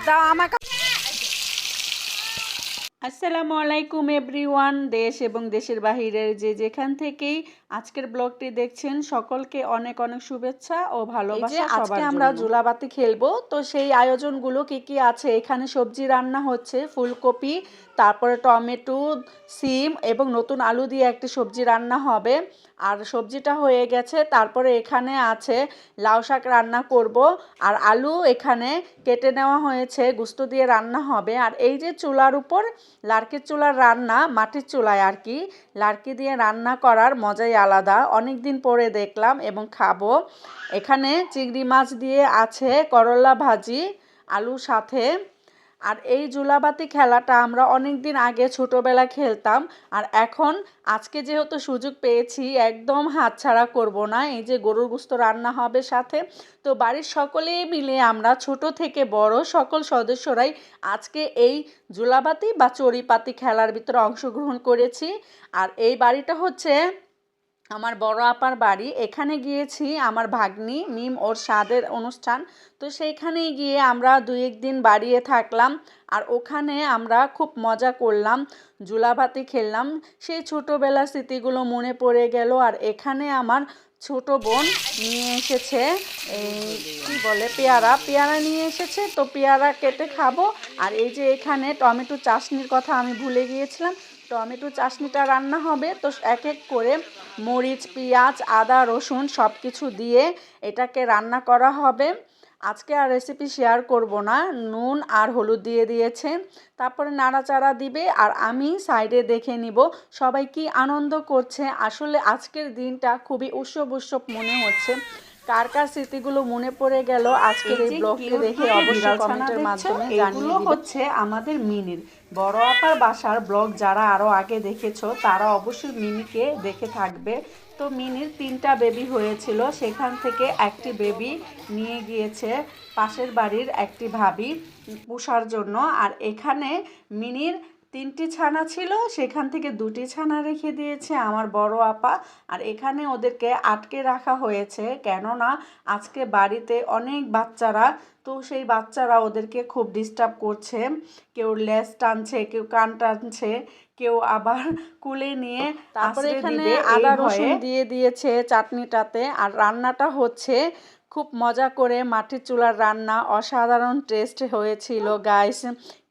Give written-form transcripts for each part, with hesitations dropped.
দাও আমাকে। আসসালামু আলাইকুম এভরিওয়ান, দেশ এবং দেশের বাহিরের যে যেখান থেকেই আজকের ব্লগটি দেখছেন সকলকে অনেক অনেক শুভেচ্ছা ও ভালোবাসা। আজকে আমরা জুলাবাতি খেলবো, তো সেই আয়োজনগুলো কি কি আছে। এখানে সবজি রান্না হচ্ছে, ফুলকপি, তারপরে টমেটো, সিম এবং নতুন আলু দিয়ে একটি সবজি রান্না হবে। আর সবজিটা হয়ে গেছে, তারপরে এখানে আছে লাউ শাক রান্না করব, আর আলু এখানে কেটে নেওয়া হয়েছে, গোস্ত দিয়ে রান্না হবে। আর এই যে চুলার উপর লার্কির চুলার রান্না, মাটির চুলায় আর কি, লার্কি দিয়ে রান্না করার মজাই আলাদা। অনেক দিন পরে দেখলাম এবং খাবো। এখানে চিংড়ি মাছ দিয়ে আছে করলা ভাজি আলুর সাথে। আর এই জুলাবাতি খেলাটা আমরা অনেক দিন আগে ছোটোবেলা খেলতাম, আর এখন আজকে যেহেতু সুযোগ পেয়েছি একদম হাতছাড়া করব না। এই যে গরুর গোশত রান্না হবে সাথে, তো বাড়ির সকলেই মিলে আমরা ছোট থেকে বড় সকল সদস্যরাই আজকে এই জুলাবাতি বা চড়িপাতি খেলার ভিতরে অংশগ্রহণ করেছি। আর এই বাড়িটা হচ্ছে আমার বড় আপার বাড়ি। এখানে গিয়েছি আমার ভাগ্নি মিম ওর স্বাদের অনুষ্ঠান, তো সেইখানেই গিয়ে আমরা 2-1 দিন বাড়িয়ে থাকলাম। আর ওখানে আমরা খুব মজা করলাম, জুলাবাতি খেললাম, সেই ছোটোবেলার স্মৃতিগুলো মনে পড়ে গেল। আর এখানে আমার ছোট বোন নিয়ে এসেছে এই কী বলে পেয়ারা নিয়ে এসেছে, তো পেয়ারা কেটে খাবো। আর এই যে এখানে টমেটো চাশনির কথা আমি ভুলে গিয়েছিলাম, টমেটো চাশনিটা রান্না হবে। তো এক এক করে মরিচ, পেঁয়াজ, আদা, রসুন সব কিছু দিয়ে এটাকে রান্না করা হবে। আজকে আর রেসিপি শেয়ার করব না, নুন আর হলুদ দিয়ে দিয়েছে, তারপরে নাড়াচাড়া দিবে আর আমি সাইডে দেখে নিব সবাই কি আনন্দ করছে। আসলে আজকের দিনটা খুবই উৎসব উৎসব মনে হচ্ছে। কার কার স্মৃতিগুলো মনে পড়ে গেল আজকের এই ব্লগটি দেখে অবশ্যই কমেন্টের মাধ্যমে জানিয়ে দিবেন। হচ্ছে আমাদের মিনির বড় আপার বাসার ব্লগ, যারা আরও আগে দেখেছো তারা অবশ্যই মিনিকে দেখে থাকবে। তো মিনির 3টা বেবি হয়েছিল, সেখান থেকে একটি বেবি নিয়ে গিয়েছে পাশের বাড়ির একটি ভাবি পোষার জন্য। আর এখানে মিনির 3টি ছানা ছিল, সেখান থেকে 2টি ছানা রেখে দিয়েছে আমার বড় আপা। আর এখানে ওদেরকে আটকে রাখা হয়েছে, কেননা আজকে বাড়িতে অনেক বাচ্চারা, তো সেই বাচ্চারা ওদেরকে খুব ডিস্টার্ব করছে। কেউ লেজ টানছে, কেউ কান টানছে, কেউ আবার কুলে নিয়ে তারপরে এখানে আদা রসুন দিয়ে দিয়েছে চাটনিটাতে। আর রান্নাটা হচ্ছে খুব মজা করে মাটির চুলার রান্না, অসাধারণ টেস্ট হয়েছিল গাইস।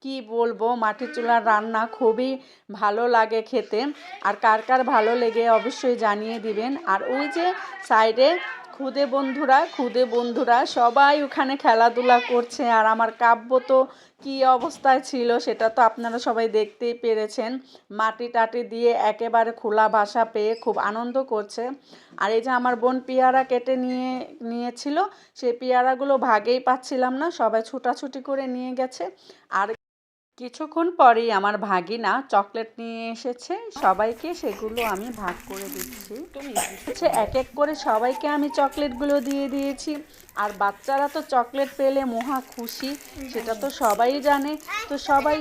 কি বলবো, মাটির চুলার রান্না খুবই ভালো লাগে খেতে। আর কার কার ভালো লেগে অবশ্যই জানিয়ে দিবেন। আর ওই যে সাইডে খুদে বন্ধুরা সবাই ওখানে খেলাধুলা করছে। আর আমার কাব্য তো কী অবস্থায় ছিল সেটা তো আপনারা সবাই দেখতেই পেরেছেন। মাটি টাটি দিয়ে একেবারে খোলা ভাষা পেয়ে খুব আনন্দ করছে। আর এই যে আমার বোন পেয়ারা কেটে নিয়েছিল, সেই পেয়ারাগুলো ভাগেই পাচ্ছিলাম না, সবাই ছুটাছুটি করে নিয়ে গেছে। আর কিছুক্ষণ পরেই আমার ভাগিনা চকলেট নিয়ে এসেছে সবাইকে, সেগুলো আমি ভাগ করে দিচ্ছি। এক এক করে সবাইকে আমি চকলেটগুলো দিয়ে দিয়েছি। আর বাচ্চারা তো চকলেট পেলে মহা খুশি, সেটা তো সবাই জানে। তো সবাই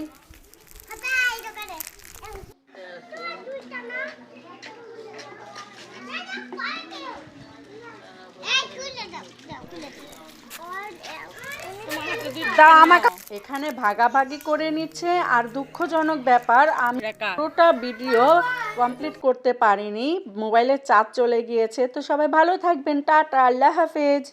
এখানে ভাগাভাগি করে নিচ্ছে। আর দুঃখজনক ব্যাপার, আমি পুরোটা ভিডিও কমপ্লিট করতে পারিনি, মোবাইলের চার্জ চলে গিয়েছে। তো সবাই ভালো থাকবেন, টাটা, আল্লাহ হাফেজ।